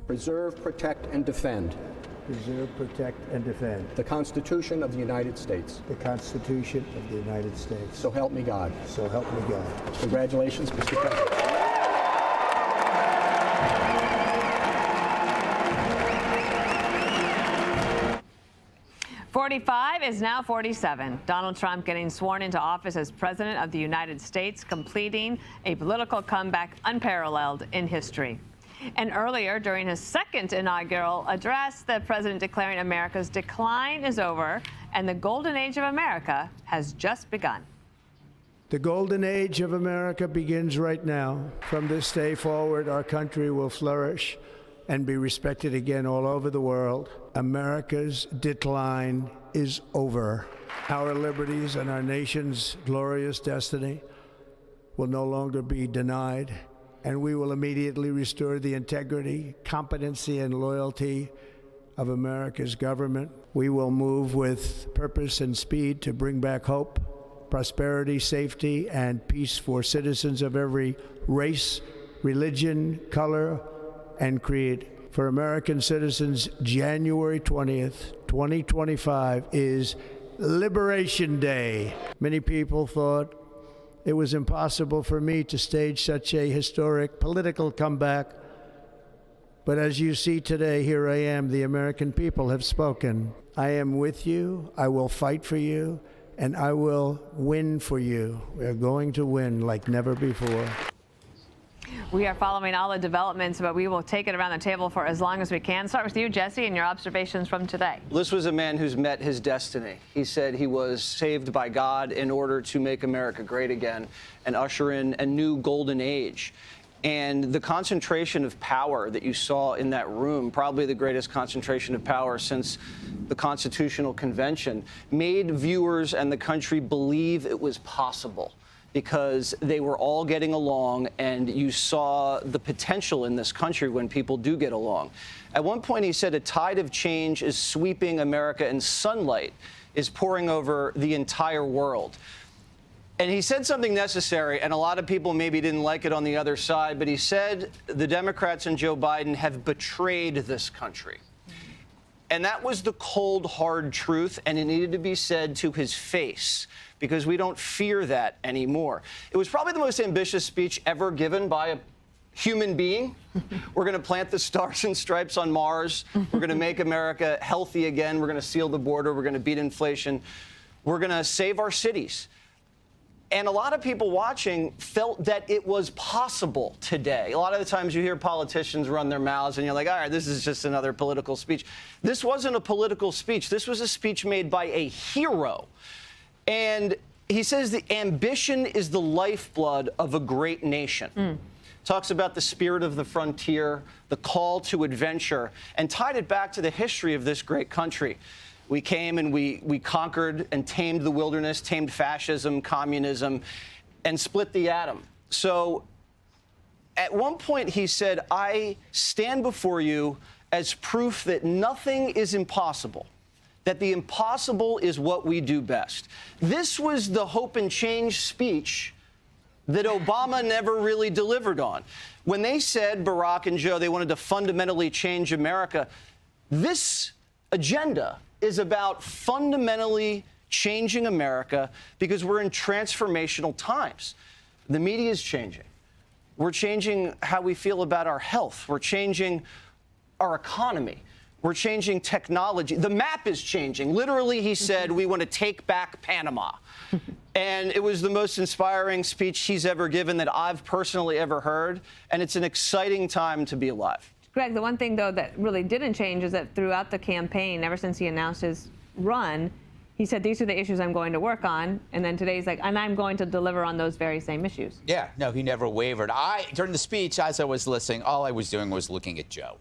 preserve, protect, and defend preserve, protect, and defend the Constitution of the United States. the Constitution of the United States. So help me God. So help me God. Congratulations, Mr. President. 45 is now 47. Donald Trump getting sworn into office as President of the United States, completing a political comeback unparalleled in history. And earlier, during his second inaugural address, the president declaring America's decline is over and the golden age of America has just begun. The golden age of America begins right now. From this day forward, our country will flourish and be respected again all over the world. America's decline is over. Our liberties and our nation's glorious destiny will no longer be denied, and we will immediately restore the integrity, competency, and loyalty of America's government. We will move with purpose and speed to bring back hope, prosperity, safety, and peace for citizens of every race, religion, color, and creed. For American citizens, January 20th, 2025 is Liberation Day. Many people thought it was impossible for me to stage such a historic political comeback. But as you see today, here I am. The American people have spoken. I am with you. I will fight for you, and I will win for you. We are going to win like never before. We are following all the developments, but we will take it around the table for as long as we can. Start with you, Jesse, and your observations from today. This was a man who's met his destiny. He said he was saved by God in order to make America great again and usher in a new golden age. And the concentration of power that you saw in that room, probably the greatest concentration of power since the Constitutional Convention, made viewers and the country believe it was possible, because they were all getting along, and you saw the potential in this country when people do get along. At one point, he said a tide of change is sweeping America and sunlight is pouring over the entire world. And he said something necessary, and a lot of people maybe didn't like it on the other side, but he said the Democrats and Joe Biden have betrayed this country. And that was the cold, hard truth, and it needed to be said to his face, because we don't fear that anymore. It was probably the most ambitious speech ever given by a human being. We're going to plant the stars and stripes on Mars. We're going to make America healthy again. We're going to seal the border. We're going to beat inflation. We're going to save our cities. And a lot of people watching felt that it was possible today. A lot of the times you hear politicians run their mouths and you're like, all right, this is just another political speech. This wasn't a political speech. This was a speech made by a hero. And he says the ambition is the lifeblood of a great nation. Talks about the spirit of the frontier, the call to adventure, and tied it back to the history of this great country. We came and we conquered and tamed the wilderness, tamed fascism, communism, and split the atom. So at one point he said, I stand before you as proof that nothing is impossible, that the impossible is what we do best. This was the hope and change speech that Obama never really delivered on. When they said, Barack and Joe, they wanted to fundamentally change America, this agenda is about fundamentally changing America because we're in transformational times. The media is changing. We're changing how we feel about our health. We're changing our economy. We're changing technology. The map is changing. Literally, he said, we want to take back Panama. And it was the most inspiring speech he's ever given that I've personally ever heard. And it's an exciting time to be alive. Greg, the one thing, though, that really didn't change is that throughout the campaign, ever since he announced his run, he said, these are the issues I'm going to work on. And then today he's like, and I'm going to deliver on those very same issues. Yeah, no, he never wavered. During the speech, as I was listening, all I was doing was looking at Joe.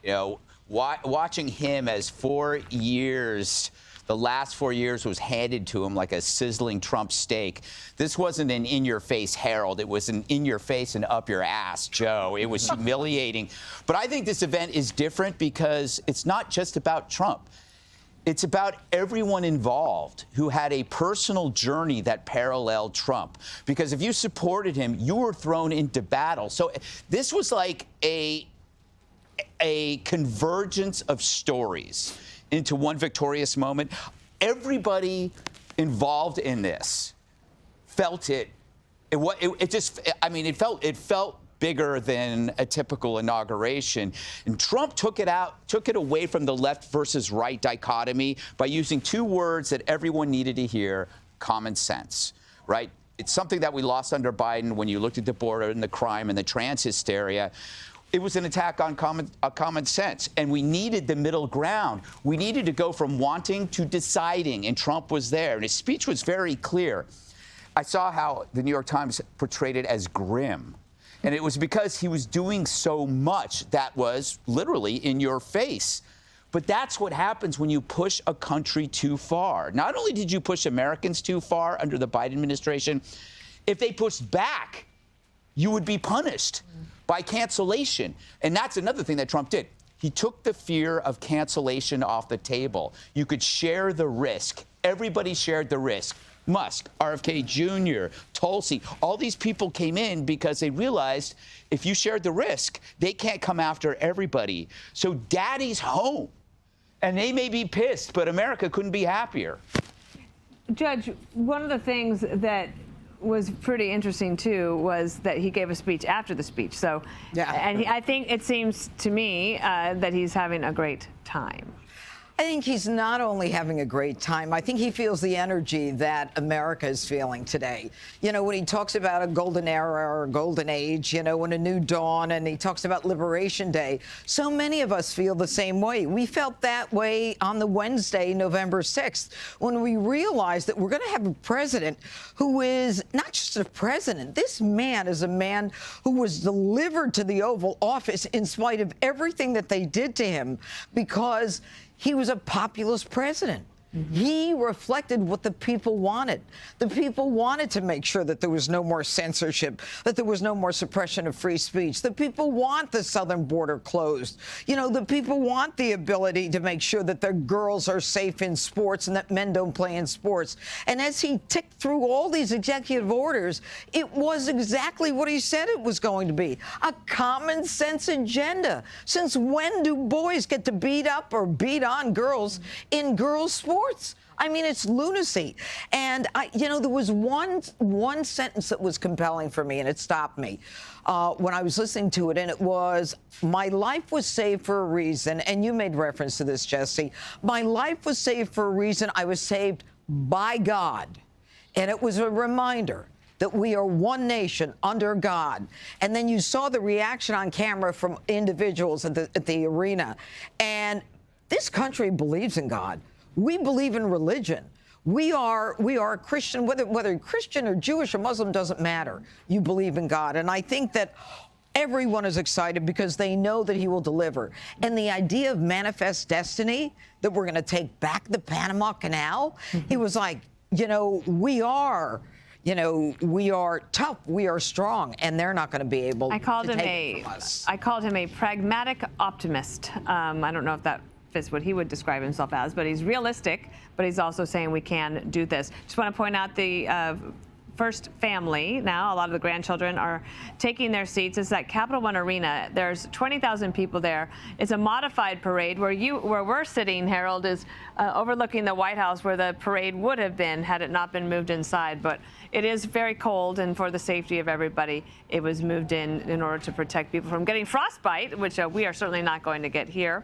You know, watching him as 4 years, the last 4 years was handed to him like a sizzling Trump steak. This wasn't an in-your-face Harold. It was an in-your-face and up-your-ass Joe. It was humiliating. But I think this event is different because it's not just about Trump. It's about everyone involved who had a personal journey that paralleled Trump. Because if you supported him, you were thrown into battle. So this was like a a convergence of stories into one victorious moment. Everybody involved in this felt it. It felt bigger than a typical inauguration. And Trump took it away from the left versus right dichotomy by using two words that everyone needed to hear: common sense, right? It's something that we lost under Biden when you looked at the border and the crime and the trans hysteria. It was an attack on common sense, and we needed the middle ground. We needed to go from wanting to deciding, and Trump was there, and his speech was very clear. I saw how the New York Times portrayed it as grim, and it was because he was doing so much that was literally in your face. But that's what happens when you push a country too far. Not only did you push Americans too far under the Biden administration, if they pushed back, you would be punished by cancellation. And that's another thing that Trump did. He took the fear of cancellation off the table. You could share the risk. Everybody shared the risk. Musk, RFK Jr., Tulsi, all these people came in because they realized if you shared the risk, they can't come after everybody. So daddy's home. And they may be pissed, but America couldn't be happier. Judge, one of the things that was pretty interesting, too, was that he gave a speech after the speech. So, yeah. And I think it seems to me that he's having a great time. I think he's not only having a great time, I think he feels the energy that America is feeling today. You know, when he talks about a golden era or a golden age, and a new dawn, and he talks about Liberation Day, so many of us feel the same way. We felt that way on the Wednesday, November 6th, when we realized that we're going to have a president who is not just a president. This man is a man who was delivered to the Oval Office in spite of everything that they did to him, because he was a populist president. He reflected what the people wanted. The people wanted to make sure that there was no more censorship, that there was no more suppression of free speech. The people want the southern border closed. The people want the ability to make sure that their girls are safe in sports and that men don't play in sports. And as he ticked through all these executive orders, it was exactly what he said it was going to be: a common sense agenda. Since when do boys get to beat up or beat on girls in girls' sports? I mean, it's lunacy. And there was one sentence that was compelling for me, and it stopped me when I was listening to it, and it was, "My life was saved for a reason," and you made reference to this, Jesse. "My life was saved for a reason. I was saved by God." And it was a reminder that we are one nation under God. And then you saw the reaction on camera from individuals at the arena. And this country believes in God. We believe in religion. We are Christian, whether Christian or Jewish or Muslim, doesn't matter. You believe in God. And I think that everyone is excited because they know that he will deliver. And the idea of manifest destiny, that we're going to take back the Panama Canal, he was like, we are tough, we are strong, and they're not going to be able to take it from us. I called him a pragmatic optimist. I don't know if that is what he would describe himself as, but he's realistic, but he's also saying we can do this. Just want to point out the first family now. A lot of the grandchildren are taking their seats. It's at Capital One Arena. There's 20,000 people there. It's a modified parade. Where we're sitting, Harold, is overlooking the White House, where the parade would have been had it not been moved inside. But it is very cold, and for the safety of everybody, it was moved in order to protect people from getting frostbite, which we are certainly not going to get here.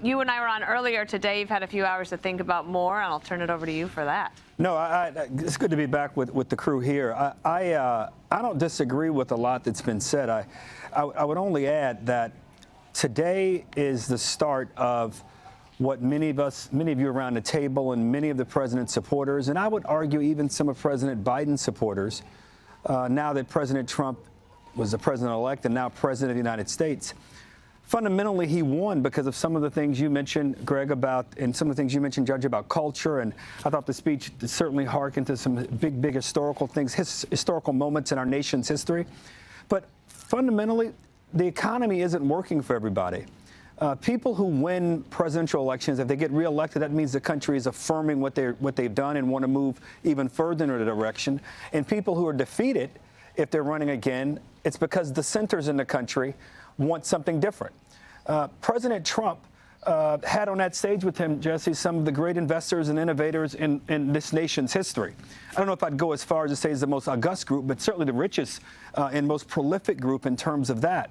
You and I were on earlier today. You've had a few hours to think about more, and I'll turn it over to you for that. No, it's good to be back with the crew here. I don't disagree with a lot that's been said. I would only add that today is the start of what many of you around the table and many of the president's supporters, and I would argue even some of President Biden's supporters, now that President Trump was the president-elect and now president of the United States, fundamentally, he won because of some of the things you mentioned, Greg, and some of the things you mentioned, Judge, about culture. And I thought the speech certainly harkened to some big historical things, historical moments in our nation's history. But fundamentally, the economy isn't working for everybody. People who win presidential elections, if they get reelected, that means the country is affirming what they've done and want to move even further in a direction. And people who are defeated, if they're running again, it's because the centers in the country want something different. President Trump had on that stage with him, Jesse, some of the great investors and innovators in this nation's history. I don't know if I'd go as far as to say it's the most august group, but certainly the richest and most prolific group in terms of that.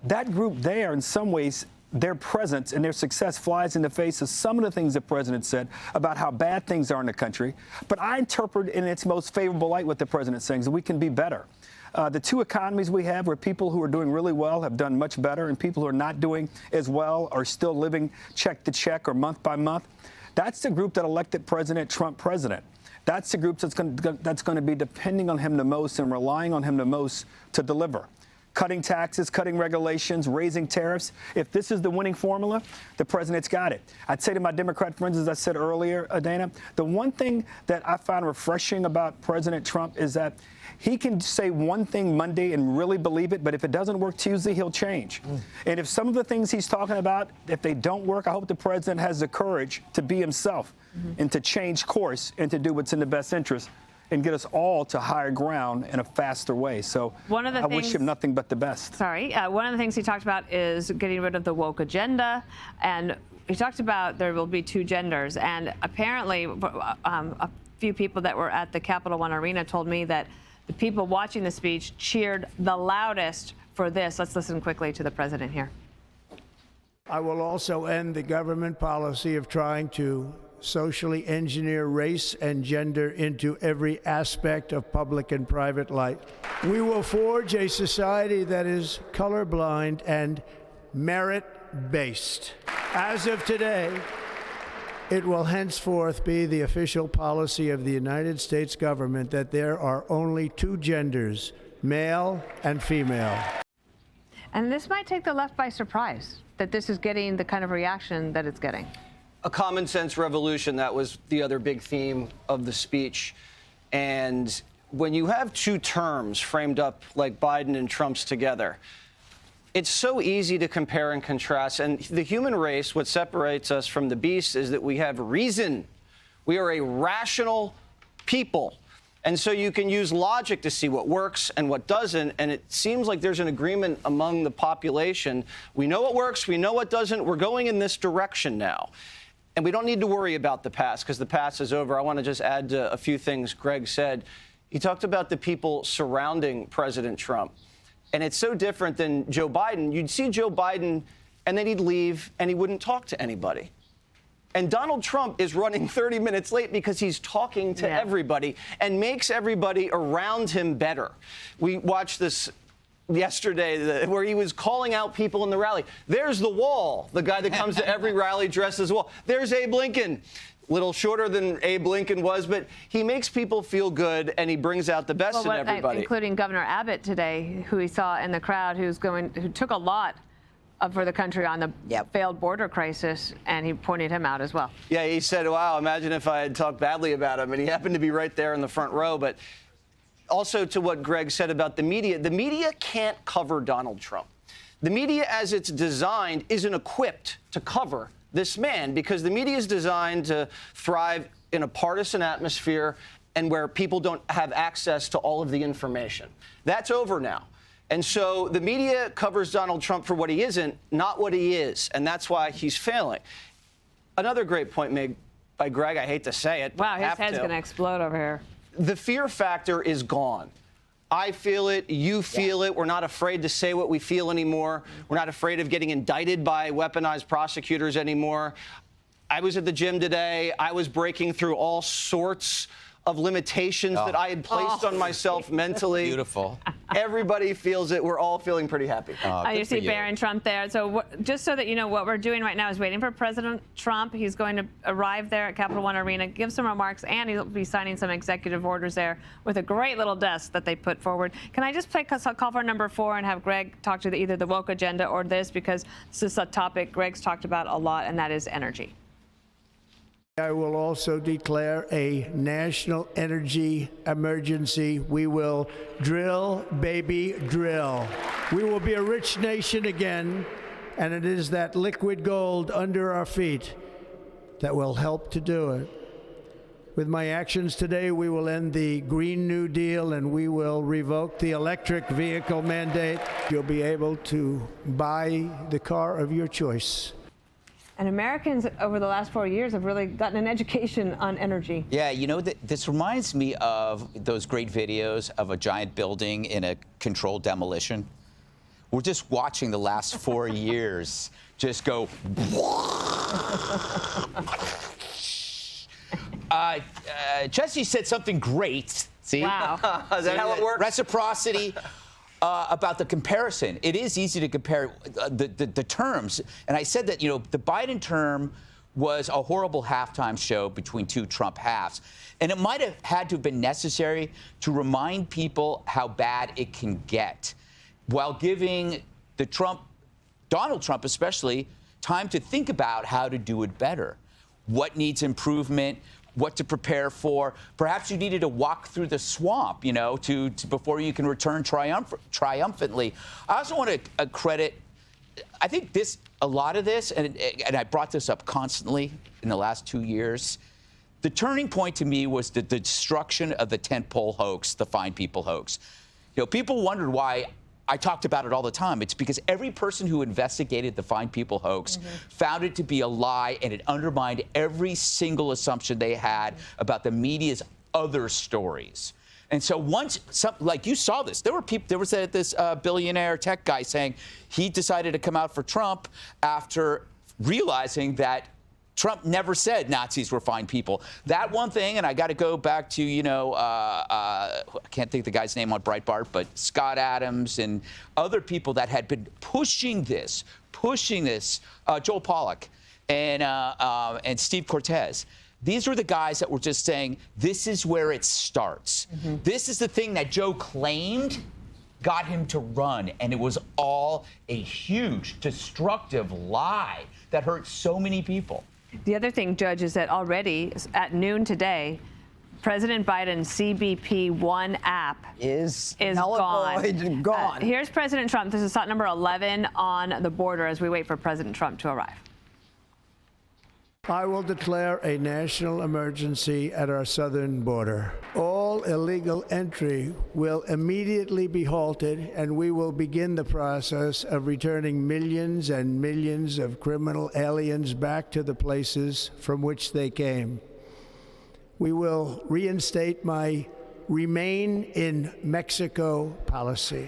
That group there, in some ways, their presence and their success flies in the face of some of the things the president said about how bad things are in the country. But I interpret in its most favorable light what the president's saying, is that we can be better. The two economies we have, where people who are doing really well have done much better, and people who are not doing as well are still living check to check or month by month. That's the group that elected President Trump president. That's the group that's going to be depending on him the most and relying on him the most to deliver. Cutting taxes, cutting regulations, raising tariffs. If this is the winning formula, the president's got it. I'd say to my Democrat friends, as I said earlier, Dana, the one thing that I find refreshing about President Trump is that he can say one thing Monday and really believe it, but if it doesn't work Tuesday, he'll change. And if some of the things he's talking about, if they don't work, I hope the president has the courage to be himself and to change course and to do what's in the best interest and get us all to higher ground in a faster way. So I wish him nothing but the best. One of the things he talked about is getting rid of the woke agenda. And he talked about there will be two genders. And apparently a few people that were at the Capital One Arena told me that the people watching the speech cheered the loudest for this. Let's listen quickly to the president here. I will also end the government policy of trying to socially engineer race and gender into every aspect of public and private life. We will forge a society that is colorblind and merit-based. As of today, it will henceforth be the official policy of the United States government that there are only two genders, male and female. And this might take the left by surprise, that this is getting the kind of reaction that it's getting. A common sense revolution, that was the other big theme of the speech. And when you have two terms framed up like Biden and Trump's together, it's so easy to compare and contrast. And the human race, what separates us from the beast is that we have reason. We are a rational people. And so you can use logic to see what works and what doesn't. And it seems like there's an agreement among the population. We know what works. We know what doesn't. We're going in this direction now. And we don't need to worry about the past because the past is over. I want to just add to a few things Greg said. He talked about the people surrounding President Trump. And it's so different than Joe Biden. You'd see Joe Biden and then he'd leave and he wouldn't talk to anybody. And Donald Trump is running 30 minutes late because he's talking to everybody and makes everybody around him better. We watched this yesterday where he was calling out people in the rally. There's the Wall, the guy that comes to every rally dressed as a wall. There's Abe Lincoln. Little shorter than Abe Lincoln was, but he makes people feel good and he brings out the best in everybody. Including Governor Abbott today, who he saw in the crowd, who took a lot for the country on the failed border crisis, and he pointed him out as well. Yeah, he said, wow, imagine if I had talked badly about him, and he happened to be right there in the front row. But also to what Greg said about the media can't cover Donald Trump. The media, as it's designed, isn't equipped to cover this man because the media is designed to thrive in a partisan atmosphere and where people don't have access to all of the information. That's over now. And so the media covers Donald Trump for what he isn't, not what he is. And that's why he's failing. Another great point made by Greg, I hate to say it. Wow, his head's going to explode over here. The fear factor is gone. I feel it. You feel it. We're not afraid to say what we feel anymore. We're not afraid of getting indicted by weaponized prosecutors anymore. I was at the gym today. I was breaking through all sorts of limitations that I had placed on myself mentally. Beautiful. Everybody feels it. We're all feeling pretty happy. You see Barron Trump there. So just so that you know, what we're doing right now is waiting for President Trump. He's going to arrive there at Capital One Arena, give some remarks, and he'll be signing some executive orders there with a great little desk that they put forward. Can I just play call for number 4 and have Greg talk to either the woke agenda or this, because this is a topic Greg's talked about a lot, and that is energy. I will also declare a national energy emergency. We will drill, baby, drill. We will be a rich nation again, and it is that liquid gold under our feet that will help to do it. With my actions today, we will end the Green New Deal and we will revoke the electric vehicle mandate. You'll be able to buy the car of your choice. And Americans over the last 4 years have really gotten an education on energy. Yeah, you know, this reminds me of those great videos of a giant building in a controlled demolition. We're just watching the last 4 years just go. Jesse said something great. See? Wow. Is that how it works? Reciprocity. About the comparison. It is easy to compare the terms. And I said that, you know, the Biden term was a horrible halftime show between two Trump halves. And it might have had to have been necessary to remind people how bad it can get, while giving Donald Trump especially, time to think about how to do it better. What needs improvement, what to prepare for. Perhaps you needed to walk through the swamp, you know, before you can return triumphantly. I also want to credit, I think a lot of this, and I brought this up constantly in the last 2 years, the turning point to me was the destruction of the tentpole hoax, the Fine People hoax. You know, people wondered why I talked about it all the time. It's because every person who investigated the Fine People hoax found it to be a lie, and it undermined every single assumption they had about the media's other stories. And so once, like you saw this, there was this billionaire tech guy saying he decided to come out for Trump after realizing that Trump never said Nazis were fine people. That one thing, and I got to go back to, you know, I can't think of the guy's name on Breitbart, but Scott Adams and other people that had been pushing this, Joel Pollack and Steve Cortez. These were the guys that were just saying, this is where it starts. This is the thing that Joe claimed got him to run, and it was all a huge, destructive lie that hurt so many people. The other thing, Judge, is that already at noon today, President Biden's CBP One app is gone. Gone. Here's President Trump. This is thought number 11 on the border as we wait for President Trump to arrive. I will declare a national emergency at our southern border. All illegal entry will immediately be halted, and we will begin the process of returning millions and millions of criminal aliens back to the places from which they came. We will reinstate my Remain in Mexico policy.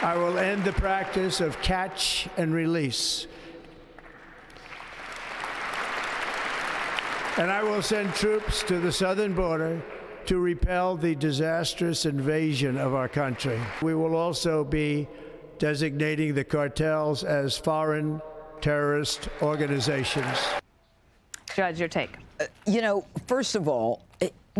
I will end the practice of catch and release. And I will send troops to the southern border to repel the disastrous invasion of our country. We will also be designating the cartels as foreign terrorist organizations. Judge, your take. You know, first of all,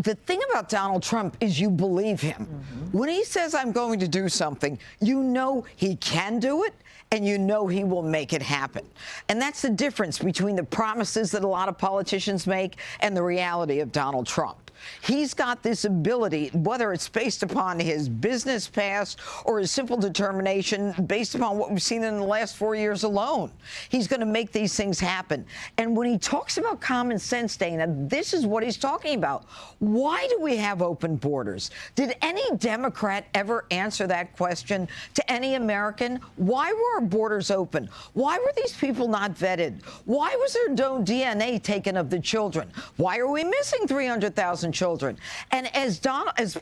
the thing about Donald Trump is you believe him. When he says, I'm going to do something, you know he can do it, and you know he will make it happen. And that's the difference between the promises that a lot of politicians make and the reality of Donald Trump. He's got this ability, whether it's based upon his business past or his simple determination based upon what we've seen in the last 4 years alone. He's going to make these things happen. And when he talks about common sense, Dana, this is what he's talking about. Why do we have open borders? Did any Democrat ever answer that question to any American? Why were our borders open? Why were these people not vetted? Why was there no DNA taken of the children? Why are we missing 300,000 children? And as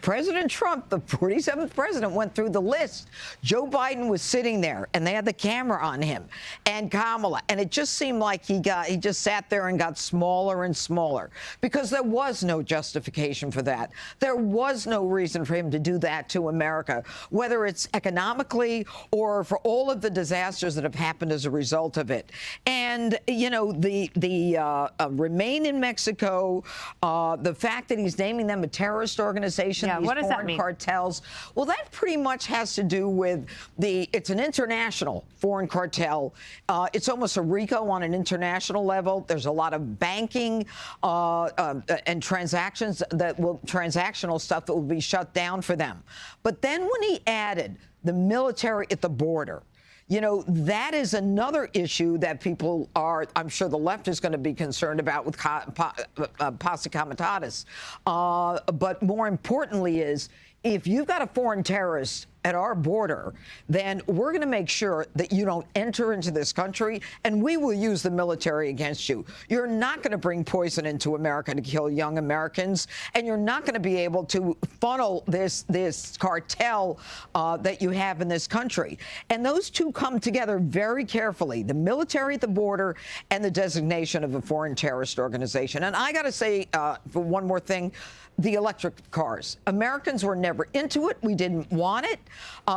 President Trump, the 47th president, went through the list, Joe Biden was sitting there, and they had the camera on him, and Kamala, and it just seemed like he just sat there and got smaller and smaller because there was no justification for that. There was no reason for him to do that to America, whether it's economically or for all of the disasters that have happened as a result of it. And you know, the Remain in Mexico, the fact that he's naming them a terrorist organization, these what does that foreign mean? cartels. Well, that pretty much has to do with it's an international foreign cartel. It's almost a RICO on an international level. There's a lot of banking and transactional stuff that will be shut down for them. But then when he added the military at the border, You know, that is another issue that people are, I'm sure the left is going to be concerned about with posse comitatus. But more importantly is, if you've got a foreign terrorist at our border, then we're going to make sure that you don't enter into this country, and we will use the military against you. You're not going to bring poison into America to kill young Americans, and you're not going to be able to funnel this cartel that you have in this country. And those two come together very carefully, the military at the border and the designation of a foreign terrorist organization. And I got to say, for one more thing, the electric cars. Americans were never into it. We didn't want it.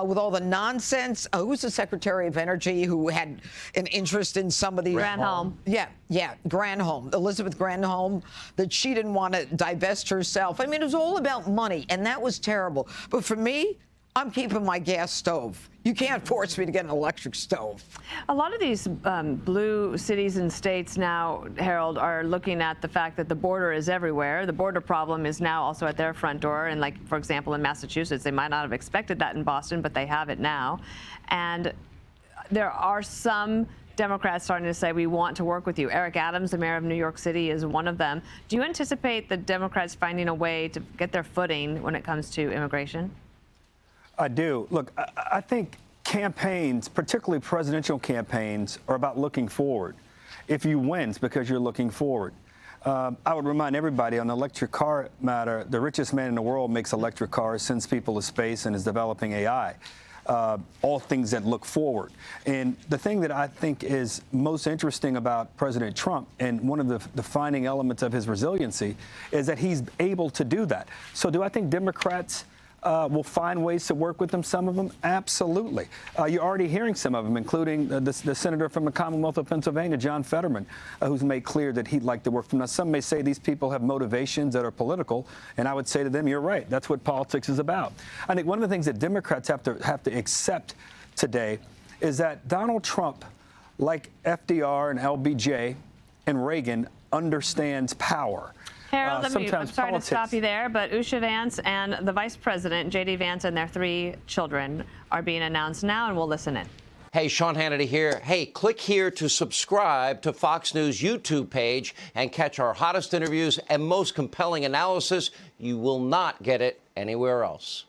With all the nonsense, who's the Secretary of Energy who had an interest in some of these? Granholm. Yeah, Granholm, Elizabeth Granholm, that she didn't want to divest herself. I mean, it was all about money, and that was terrible. But for me, I'm keeping my gas stove. You can't force me to get an electric stove. A lot of these blue cities and states now, Harold, are looking at the fact that the border is everywhere. The border problem is now also at their front door. And like, for example, in Massachusetts, they might not have expected that in Boston, but they have it now. And there are some Democrats starting to say, we want to work with you. Eric Adams, the mayor of New York City, is one of them. Do you anticipate the Democrats finding a way to get their footing when it comes to immigration? I do. Look, I think campaigns, particularly presidential campaigns, are about looking forward. If you win, it's because you're looking forward. I would remind everybody on the electric car matter, the richest man in the world makes electric cars, sends people to space, and is developing AI. All things that look forward. And the thing that I think is most interesting about President Trump, and one of the defining elements of his resiliency, is that he's able to do that. So do I think Democrats will find ways to work with them, some of them? Absolutely. You're already hearing some of them, including the senator from the Commonwealth of Pennsylvania, John Fetterman, who's made clear that he'd like to work from. Now, some may say these people have motivations that are political, and I would say to them, you're right. That's what politics is about. I think one of the things that Democrats have to accept today is that Donald Trump, like FDR and LBJ and Reagan, understands power. Harold, I'm sorry politics. to stop you there, but Usha Vance and the Vice President, J.D. Vance, and their 3 children are being announced now, and we'll listen in. Hey, Sean Hannity here. Hey, click here to subscribe to Fox News YouTube page and catch our hottest interviews and most compelling analysis. You will not get it anywhere else.